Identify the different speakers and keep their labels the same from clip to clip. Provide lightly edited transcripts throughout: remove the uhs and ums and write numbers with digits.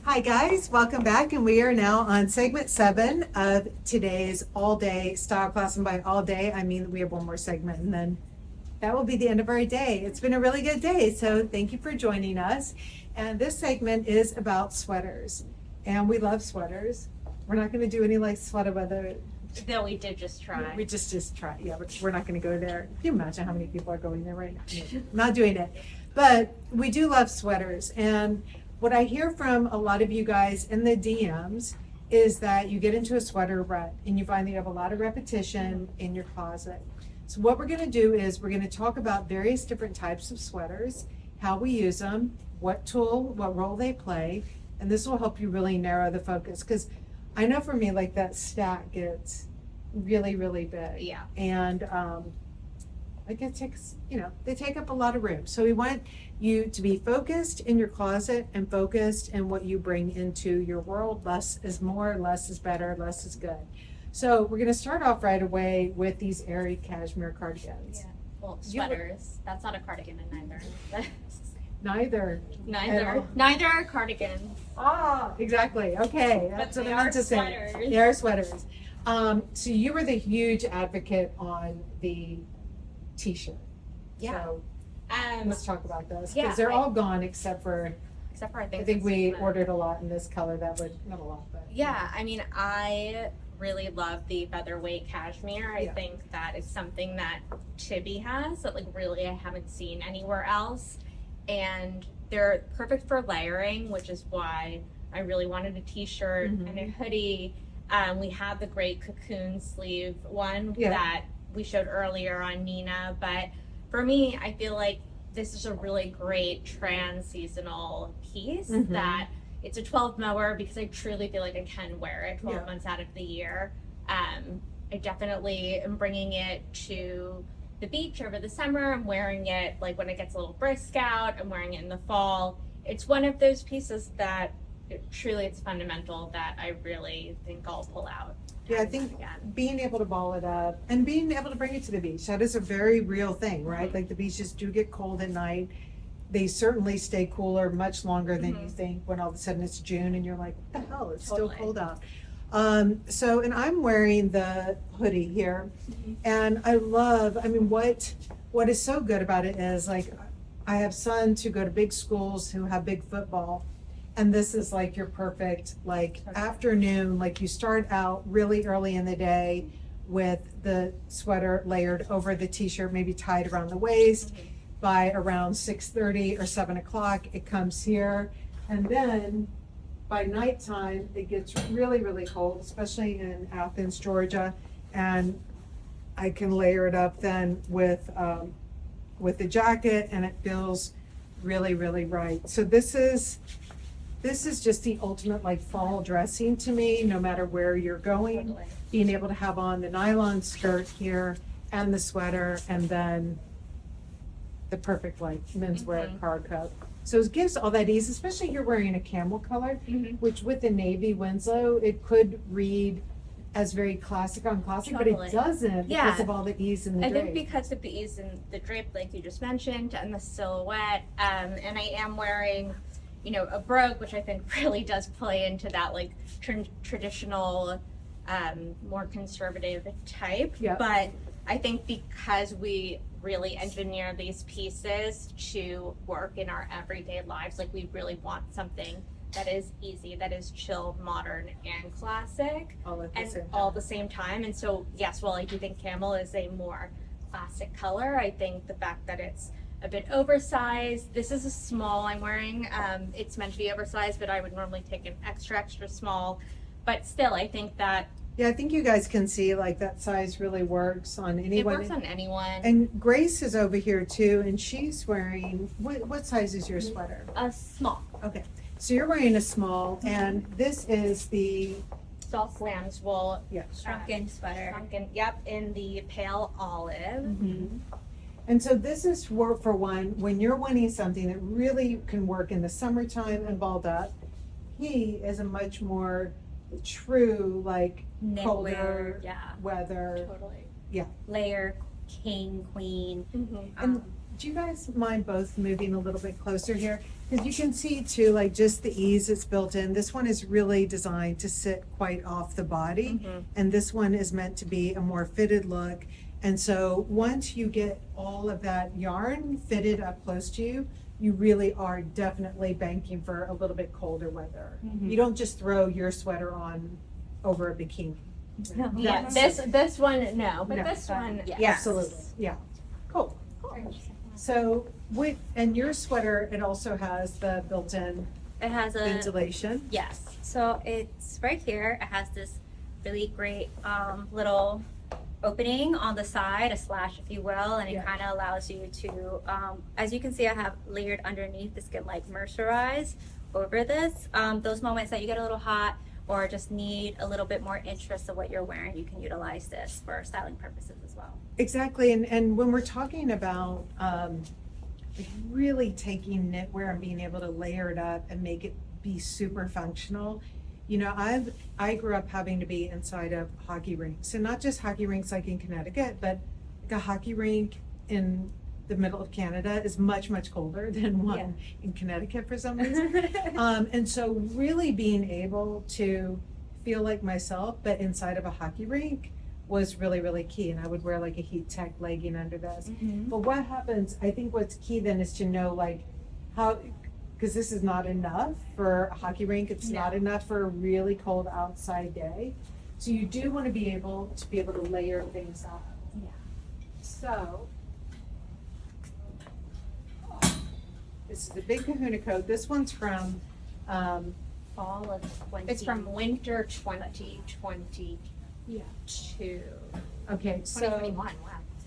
Speaker 1: Hi guys, welcome back, and we are now on segment 7 of today's all-day style class, and by all day I mean we have one more segment and then that will be the end of our day. It's been a really good day, so thank you for joining us. And this segment is about sweaters, and we love sweaters. We're not going to do any like sweater weather.
Speaker 2: No, we did just try.
Speaker 1: We just try. Yeah, but we're not going to go there. Can you imagine how many people are going there right now? No, not doing it. But we do love sweaters, and what I hear from a lot of you guys in the DMs is that you get into a sweater rut and you find that you have a lot of repetition in your closet. So what we're going to do is we're going to talk about various different types of sweaters, how we use them, what role they play, and this will help you really narrow the focus. Because I know for me, like that stack gets really, really big.
Speaker 2: Yeah.
Speaker 1: And like it takes, they take up a lot of room. So we want you to be focused in your closet and focused in what you bring into your world. Less is more, less is better, less is good. So we're going to start off right away with these airy cashmere cardigans.
Speaker 2: Yeah. Well, sweaters. That's not a cardigan in
Speaker 1: Neither.
Speaker 2: Neither are cardigans.
Speaker 1: Ah, exactly. Okay. That's what I meant to say.
Speaker 2: Sweaters.
Speaker 1: They are sweaters. So you were the huge advocate on the t-shirt.
Speaker 2: Yeah.
Speaker 1: So let's talk about those, because
Speaker 2: Yeah,
Speaker 1: they're all gone except for
Speaker 2: I
Speaker 1: think
Speaker 2: think
Speaker 1: we
Speaker 2: this
Speaker 1: ordered a lot in this color that would, not a lot, but.
Speaker 2: Yeah, I mean, I really love the Featherweight cashmere. I
Speaker 1: Yeah.
Speaker 2: think that is something that Tibby has that like really I haven't seen anywhere else. And they're perfect for layering, which is why I really wanted a t-shirt and a hoodie. We have the great cocoon sleeve one that we showed earlier on Nina, but for me, I feel like this is a really great trans-seasonal piece that it's a 12 mower because I truly feel like I can wear it 12 months out of the year. I definitely am bringing it to the beach over the summer. I'm wearing it like when it gets a little brisk out. I'm wearing it in the fall. It's one of those pieces that it's fundamental that I really think I'll pull out.
Speaker 1: Yeah, I think being able to ball it up and being able to bring it to the beach, that is a very real thing, right? Like the beaches do get cold at night. They certainly stay cooler much longer than you think when all of a sudden it's June and you're like, what the hell, it's still cold out. And I'm wearing the hoodie here, and I mean, what is so good about it is like, I have sons who go to big schools who have big football, and this is like your perfect afternoon, like you start out really early in the day with the sweater layered over the t-shirt, maybe tied around the waist. By around 6:30 or 7 o'clock, it comes here, and then by nighttime, it gets really, really cold, especially in Athens, Georgia, and I can layer it up then with the jacket, and it feels really, really right. So this is just the ultimate like fall dressing to me, no matter where you're going.
Speaker 2: Totally.
Speaker 1: Being able to have on the nylon skirt here and the sweater, and then the perfect like menswear card coat. So it gives all that ease, especially if you're wearing a camel color, which with the navy Winslow, it could read as very classic on classic, but it doesn't because of all the ease in the drape.
Speaker 2: I think because of the ease in the drape, like you just mentioned, and the silhouette, and I am wearing, a brogue, which I think really does play into that like traditional, more conservative type.
Speaker 1: Yep.
Speaker 2: But I think because we really engineer these pieces to work in our everyday lives, like we really want something that is easy, that is chill, modern, and classic, all at the same time. And so, yes, while I do think camel is a more classic color, I think the fact that it's a bit oversized. This is a small I'm wearing. It's meant to be oversized, but I would normally take an extra small. But still, I think that
Speaker 1: I think you guys can see like that size really works on anyone.
Speaker 2: It works on anyone.
Speaker 1: And Grace is over here too, and she's wearing, what size is your sweater?
Speaker 2: A small.
Speaker 1: Okay, so you're wearing a small, and this is the
Speaker 2: Soft lamb's wool
Speaker 3: shrunken sweater.
Speaker 2: In the pale olive.
Speaker 1: And so this is for one, when you're wanting something that really can work in the summertime and balled up. He is a much more true, like
Speaker 3: Knitwear,
Speaker 1: colder weather.
Speaker 2: Totally.
Speaker 3: Layer, king, queen.
Speaker 1: And do you guys mind both moving a little bit closer here? Because you can see too, like just the ease it's built in. This one is really designed to sit quite off the body. And this one is meant to be a more fitted look. And so once you get all of that yarn fitted up close to you, you really are definitely banking for a little bit colder weather. You don't just throw your sweater on over a bikini.
Speaker 2: Yeah, this one, no, but
Speaker 1: No.
Speaker 2: this one,
Speaker 3: Yes.
Speaker 2: yes.
Speaker 1: Absolutely, yeah. Cool. So with, and your sweater, it also has the built-in
Speaker 3: It has a
Speaker 1: ventilation.
Speaker 3: yes. So it's right here. It has this really great little opening on the side, a slash, if you will, and it
Speaker 1: Yeah.
Speaker 3: kind of allows you to, as you can see, I have layered underneath. This can like moisturize over this. Those moments that you get a little hot or just need a little bit more interest of what you're wearing, you can utilize this for styling purposes as well.
Speaker 1: Exactly, and when we're talking about like really taking knitwear and being able to layer it up and make it be super functional, you know, I grew up having to be inside of hockey rinks, and not just hockey rinks like in Connecticut, but like a hockey rink in the middle of Canada is much colder than one in Connecticut for some reason. And so really being able to feel like myself, but inside of a hockey rink was really key. And I would wear like a heat tech legging under this. But what happens, I think what's key then is to know like how, because this is not enough for a hockey rink, it's not enough for a really cold outside day. So you do want to be able to layer things up.
Speaker 3: Yeah.
Speaker 1: So this is the big Kahuna coat. This one's from
Speaker 3: Fall of 20.
Speaker 2: It's from winter 2022.
Speaker 1: yeah.
Speaker 2: 2021,
Speaker 1: Okay, so
Speaker 2: wow.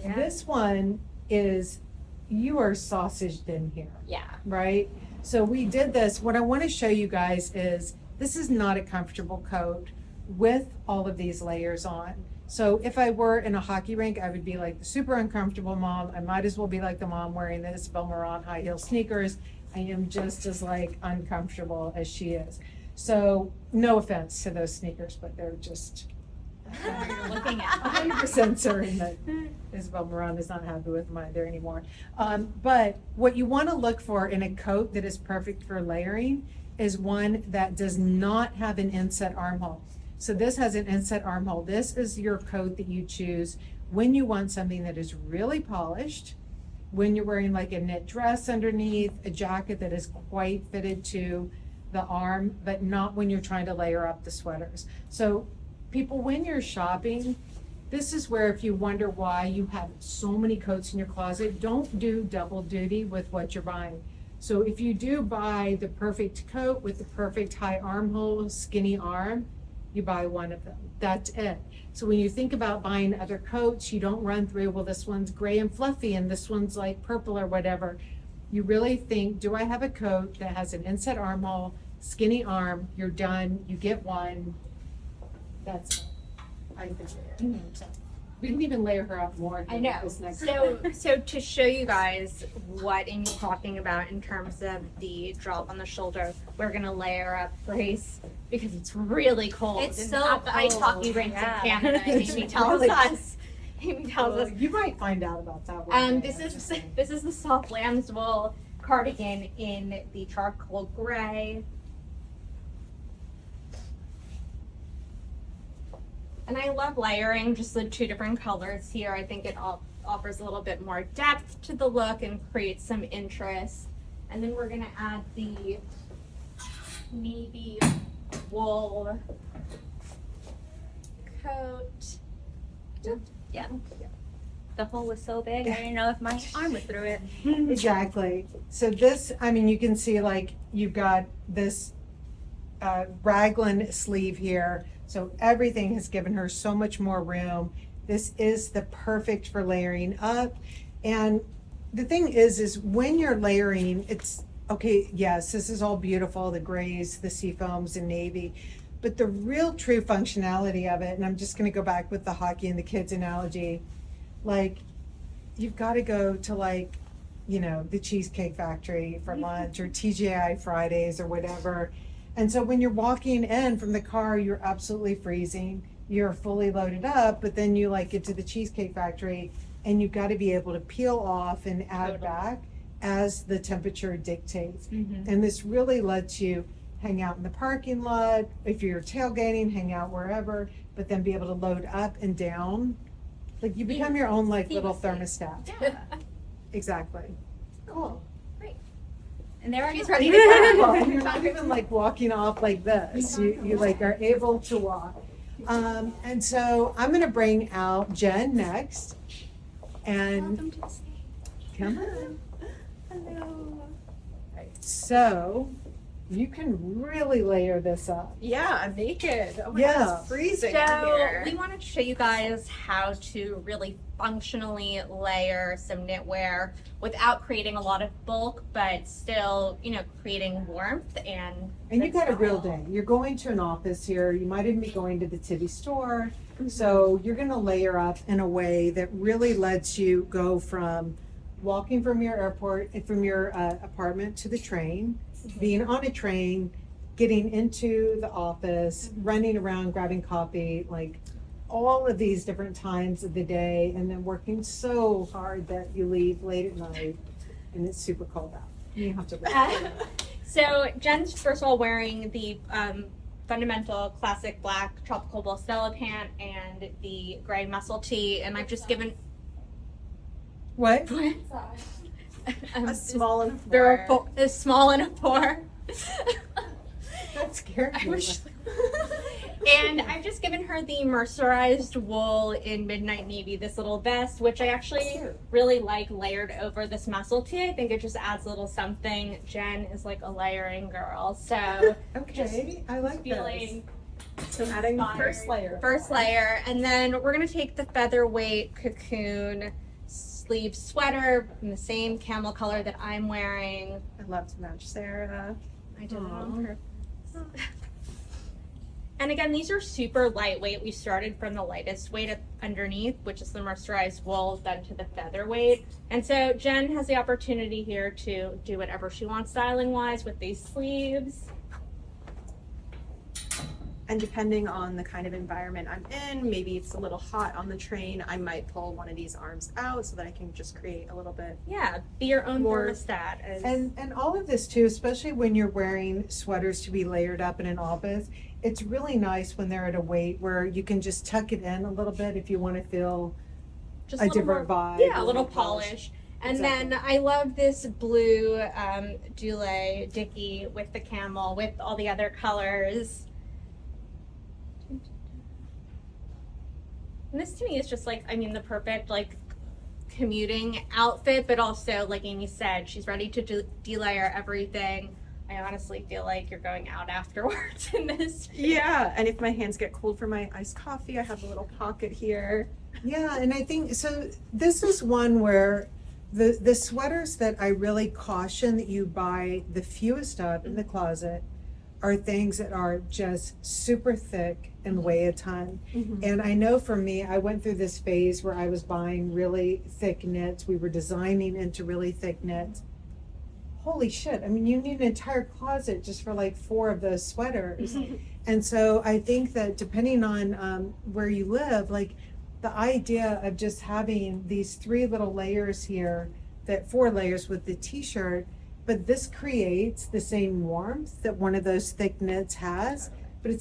Speaker 3: Yeah.
Speaker 1: this one is, you are sausaged in here,
Speaker 2: Yeah.
Speaker 1: right? So we did this. What I want to show you guys is this is not a comfortable coat with all of these layers on. So if I were in a hockey rink, I would be like the super uncomfortable mom. I might as well be like the mom wearing the Isabel Marant high heel sneakers. I am just as like uncomfortable as she is. So no offense to those sneakers, but they're just
Speaker 2: You're looking at
Speaker 1: 100% certain that Isabel Marant is not happy with mine there anymore. But what you want to look for in a coat that is perfect for layering is one that does not have an inset armhole. So this has an inset armhole. This is your coat that you choose when you want something that is really polished, when you're wearing like a knit dress underneath, a jacket that is quite fitted to the arm, but not when you're trying to layer up the sweaters. So people, when you're shopping, this is where if you wonder why you have so many coats in your closet, don't do double duty with what you're buying. So if you do buy the perfect coat with the perfect high armhole, skinny arm, you buy one of them. That's it. So when you think about buying other coats, you don't run through, well, this one's gray and fluffy and this one's like purple or whatever. You really think, do I have a coat that has an inset armhole, skinny arm? You're done. You get one. That's it. I think. So, we can even layer her up more.
Speaker 2: I know.
Speaker 1: This next
Speaker 2: So to show you guys what Amy's talking about in terms of the drop on the shoulder, we're gonna layer up Grace because it's really cold.
Speaker 3: It's
Speaker 2: And
Speaker 3: so
Speaker 2: at the ice
Speaker 3: cold,
Speaker 2: hockey rinks
Speaker 3: yeah.
Speaker 2: in Canada. Amy tells
Speaker 1: really
Speaker 2: us. Amy tells
Speaker 1: Well,
Speaker 2: us.
Speaker 1: you might find out about that one day.
Speaker 2: This
Speaker 1: I'm
Speaker 2: is
Speaker 1: just saying.
Speaker 2: this is the soft lamb's wool cardigan in the charcoal gray. And I love layering just the two different colors here. I think it offers a little bit more depth to the look and creates some interest. And then we're gonna add the navy wool coat.
Speaker 3: Yeah. The hole was so big, I didn't know if my arm was through it.
Speaker 1: Exactly. So this, I mean, you can see like you've got this raglan sleeve here. So everything has given her so much more room. This is the perfect for layering up. And the thing is when you're layering, it's okay, yes, this is all beautiful, the grays, the seafoams and navy, but the real true functionality of it, and I'm just gonna go back with the hockey and the kids analogy, like you've gotta go to like, you know, the Cheesecake Factory for lunch or TGI Fridays or whatever. And so when you're walking in from the car, you're absolutely freezing. You're fully loaded up, but then you like get to the Cheesecake Factory and you've got to be able to peel off and add
Speaker 2: Totally.
Speaker 1: back as the temperature dictates.
Speaker 2: Mm-hmm.
Speaker 1: And this really lets you hang out in the parking lot, if you're tailgating, hang out wherever, but then be able to load up and down. Like you become your own like little thermostat.
Speaker 3: Yeah.
Speaker 1: Exactly. Cool.
Speaker 3: And they're already
Speaker 2: She's ready
Speaker 3: ready
Speaker 2: to
Speaker 3: to
Speaker 2: go.
Speaker 3: go.
Speaker 1: And you're not even like walking off like this. You like are able to walk. And so I'm gonna bring out Jen next. And
Speaker 3: Welcome to the stage.
Speaker 1: come on.
Speaker 3: Hello.
Speaker 1: So you can really layer this up.
Speaker 4: Yeah, I'm naked. Oh my
Speaker 1: Yeah.
Speaker 4: God, it's freezing in
Speaker 2: So
Speaker 4: here.
Speaker 2: we wanted to show you guys how to really functionally layer some knitwear without creating a lot of bulk, but still, creating warmth and.
Speaker 1: And you
Speaker 2: good
Speaker 1: got a real
Speaker 2: style.
Speaker 1: day. You're going to an office here. You might even be going to the Tibby store. So you're going to layer up in a way that really lets you go from walking from your apartment to the train, being on a train, getting into the office, running around, grabbing coffee, like all of these different times of the day, and then working so hard that you leave late at night and it's super cold out. You have to leave.
Speaker 2: So Jen's first of all wearing the fundamental classic black tropical wool Stella pant and the gray muscle tee, and I've just given
Speaker 1: What?
Speaker 4: A small and a
Speaker 2: they're
Speaker 4: four.
Speaker 2: a small and a 4.
Speaker 1: That scared
Speaker 2: I
Speaker 1: me.
Speaker 2: wish- And I've just given her the mercerized wool in midnight navy, this little vest, which I actually
Speaker 1: Cute.
Speaker 2: really like layered over this muscle tee. I think it just adds a little something. Jen is like a layering girl, so
Speaker 1: Okay, I like
Speaker 2: feeling
Speaker 4: So adding the
Speaker 2: inspired.
Speaker 4: first layer.
Speaker 2: First layer, and then we're gonna take the Featherweight cocoon sleeve sweater in the same camel color that I'm wearing.
Speaker 4: I love to match Sarah.
Speaker 2: I did it
Speaker 1: Aw.
Speaker 2: on purpose. And again, these are super lightweight. We started from the lightest weight underneath, which is the mercerized wool, then to the featherweight. And so Jen has the opportunity here to do whatever she wants styling wise with these sleeves.
Speaker 4: And depending on the kind of environment I'm in, maybe it's a little hot on the train, I might pull one of these arms out so that I can just create a little bit.
Speaker 2: Yeah, be your own
Speaker 4: More-
Speaker 2: thermostat.
Speaker 1: And all of this too, especially when you're wearing sweaters to be layered up in an office, it's really nice when they're at a weight where you can just tuck it in a little bit if you want to feel
Speaker 2: just
Speaker 1: a
Speaker 2: little
Speaker 1: different
Speaker 2: more,
Speaker 1: vibe.
Speaker 2: yeah, a
Speaker 1: or
Speaker 2: little
Speaker 1: more
Speaker 2: polish. And
Speaker 1: Exactly.
Speaker 2: then I love this blue Dulé Dickie with the camel with all the other colors. And this to me is just like, I mean, the perfect like commuting outfit, but also like Amy said, she's ready to delayer everything. I honestly feel like you're going out afterwards in this.
Speaker 4: Yeah, and if my hands get cold for my iced coffee, I have a little pocket here.
Speaker 1: Yeah, and I think so. This is one where the sweaters that I really caution that you buy the fewest of in the closet are things that are just super thick and weigh a ton. And I know for me, I went through this phase where I was buying really thick knits. We were designing into really thick knits. Holy shit! I mean, you need an entire closet just for like 4 of those sweaters. And so I think that depending on where you live, like the idea of just having these 3 little layers here, that 4 layers with the t-shirt, but this creates the same warmth that one of those thick knits has, but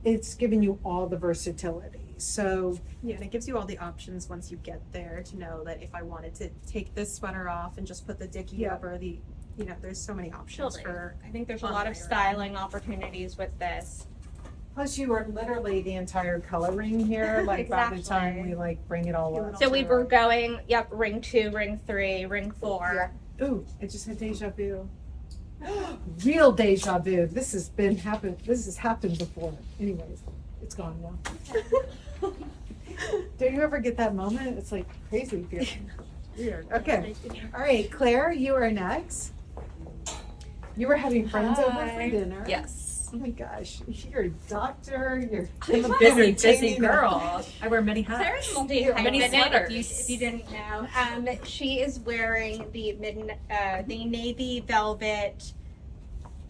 Speaker 1: it's giving you all the versatility. So
Speaker 4: Yeah, and it gives you all the options once you get there to know that if I wanted to take this sweater off and just put the dickie
Speaker 1: Yeah.
Speaker 4: over the, there's so many options
Speaker 2: Totally.
Speaker 4: for.
Speaker 2: I think there's a
Speaker 4: on
Speaker 2: lot of
Speaker 4: layering.
Speaker 2: styling opportunities with this.
Speaker 1: plus you are literally the entire coloring here, like by the time
Speaker 2: Exactly.
Speaker 1: we like bring it all up.
Speaker 2: So we were going, ring 2, ring 3, ring 4.
Speaker 1: Ooh, I just had deja vu. Real deja vu. This has happened before. Anyways, it's gone now. Do you ever get that moment? It's like crazy feeling. Weird. Okay. All right, Claire, you are next. You were having friends over for
Speaker 2: Hi.
Speaker 1: dinner.
Speaker 5: Yes.
Speaker 1: Oh my gosh, you're a doctor. You're
Speaker 5: I'm a busy
Speaker 1: entertaining
Speaker 5: girl. I wear many hats.
Speaker 2: Sarah's multi-hyphenate,
Speaker 5: Many
Speaker 2: if
Speaker 5: sweaters.
Speaker 2: you didn't know. She is wearing the navy velvet.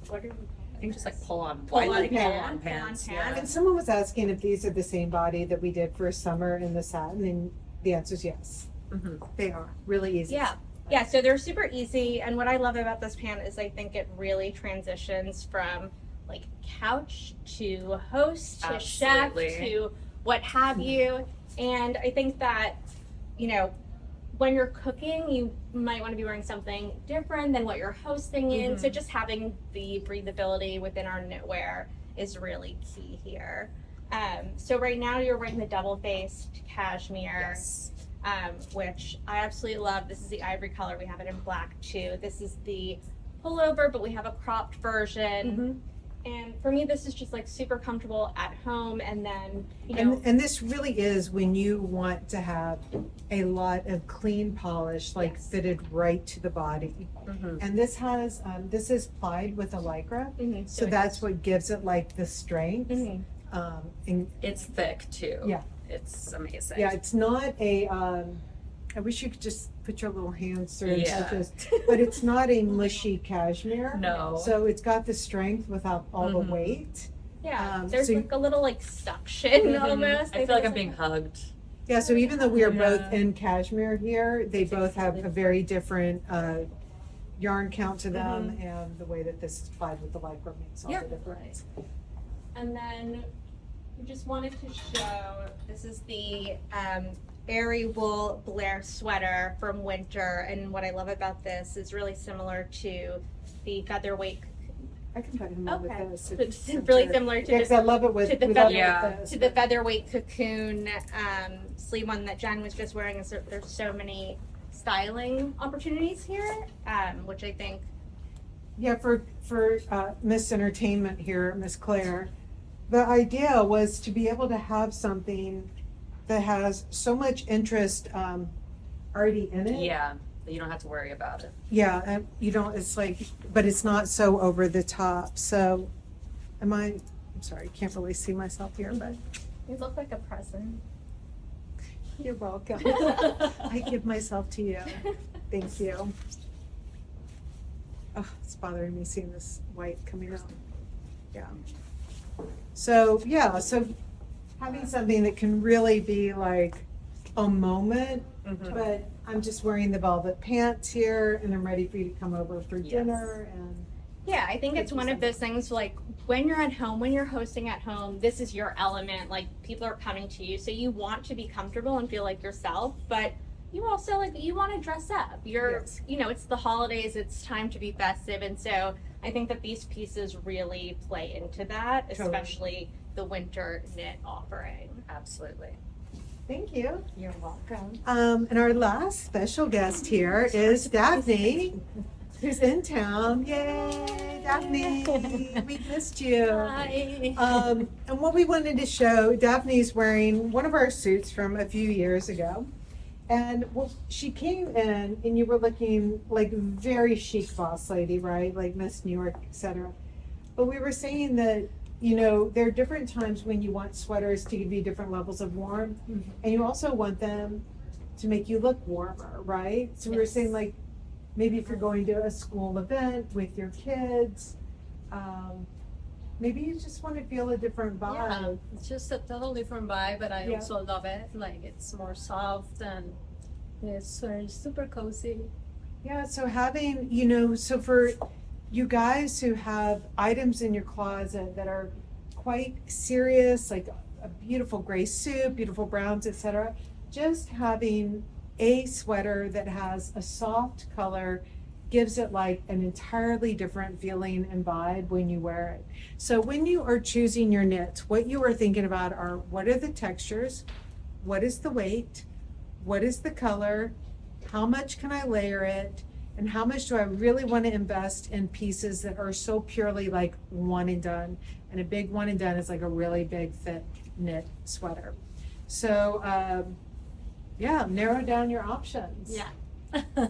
Speaker 2: What are
Speaker 5: I think just like pull-on
Speaker 2: pull-on
Speaker 5: pants.
Speaker 2: pants?
Speaker 1: And someone was asking if these are the same body that we did for summer in the satin, and the answer is yes.
Speaker 5: Mhm.
Speaker 1: They are really easy.
Speaker 2: Yeah, Yeah, so they're super easy, and what I love about this pant is I think it really transitions from like couch to host to chef
Speaker 5: Absolutely.
Speaker 2: to what have you. And I think that, you know, when you're cooking, you might want to be wearing something different than what you're hosting in. So just having the breathability within our knitwear is really key here. So right now you're wearing the double-faced cashmere.
Speaker 5: Yes.
Speaker 2: Which I absolutely love. This is the ivory color. We have it in black too. This is the pullover, but we have a cropped version. And for me, this is just like super comfortable at home. And then, you know,
Speaker 1: And this really is when you want to have a lot of clean polish, like
Speaker 2: Yes.
Speaker 1: fitted right to the body. And this has, this is plied with a Lycra. So that's what gives it like the strength. And
Speaker 5: It's thick too.
Speaker 1: Yeah.
Speaker 5: It's amazing.
Speaker 1: yeah, it's not a, I wish you could just put your little hands through and
Speaker 5: Yeah.
Speaker 1: touch this, but it's not a mushy cashmere.
Speaker 5: No.
Speaker 1: So it's got the strength without all the weight.
Speaker 2: yeah,
Speaker 1: so
Speaker 2: there's
Speaker 1: you-
Speaker 2: like a little like suction almost.
Speaker 5: I feel like I'm being hugged.
Speaker 1: Yeah, so even though we are both
Speaker 5: Yeah.
Speaker 1: in cashmere here, they both have a very different yarn count to them, and the way that this is applied with the Lycra makes all
Speaker 5: Yeah.
Speaker 1: the difference.
Speaker 2: And then we just wanted to show, this is the Airy Wool Blair sweater from winter. And what I love about this is really similar to the Featherweight.
Speaker 1: I can put him on with
Speaker 2: Okay.
Speaker 1: this.
Speaker 2: It's really similar to
Speaker 1: Because I love it with,
Speaker 2: to the
Speaker 1: we love it
Speaker 5: feather-
Speaker 1: with this.
Speaker 2: to the Featherweight cocoon sleeve one that Jen was just wearing. And so there's so many styling opportunities here, which I think
Speaker 1: Yeah, for Miss Entertainment here, Miss Claire, the idea was to be able to have something that has so much interest already in it.
Speaker 5: Yeah. You don't have to worry about it.
Speaker 1: Yeah, you don't, it's like, but it's not so over the top. So, I'm sorry, can't really see myself here, but
Speaker 2: you look like a present.
Speaker 1: you're welcome. I give myself to you. Thank you. Oh, it's bothering me seeing this white coming out. Yeah. So, yeah, so having something that can really be like a moment, but I'm just wearing the velvet pants here and I'm ready for you to come over for
Speaker 5: Yes.
Speaker 2: Yeah,
Speaker 1: dinner
Speaker 2: I think it's one of those things like when you're at home, when you're hosting at home, this is your element. Like people are coming to you, so you want to be comfortable and feel like yourself, but you also like you want to dress up. You're,
Speaker 1: Yes.
Speaker 2: you know, it's the holidays, it's time to be festive, and so I think that these pieces really play into that,
Speaker 1: Totally.
Speaker 2: especially the winter knit offering.
Speaker 5: Absolutely.
Speaker 1: Thank you.
Speaker 2: You're welcome.
Speaker 1: And our last special guest here is Daphne, who's in town. Yay, Daphne, we missed you.
Speaker 2: Hi.
Speaker 1: And what we wanted to show, Daphne's wearing one of our suits from a few years ago. And well, she came in and you were looking like very chic boss lady, right? Like Miss New York, etc. But we were saying that, you know, there are different times when you want sweaters to give you different levels of warmth. And you also want them to make you look warmer, right? So we were saying like, maybe if you're going to a school event with your kids, maybe you just want to feel a different vibe.
Speaker 6: Yeah, it's just a totally different vibe, but I
Speaker 1: Yeah.
Speaker 6: also love it. Like it's more soft and it's super cozy.
Speaker 1: Yeah, so having, you know, so for you guys who have items in your closet that are quite serious, like a beautiful gray suit, beautiful browns, etc., just having a sweater that has a soft color gives it like an entirely different feeling and vibe when you wear it. So when you are choosing your knits, what you are thinking about are what are the textures, what is the weight, what is the color, how much can I layer it, and how much do I really want to invest in pieces that are so purely like one and done. And a big one and done is like a really big thick knit sweater. So yeah, narrow down your options.
Speaker 2: Yeah.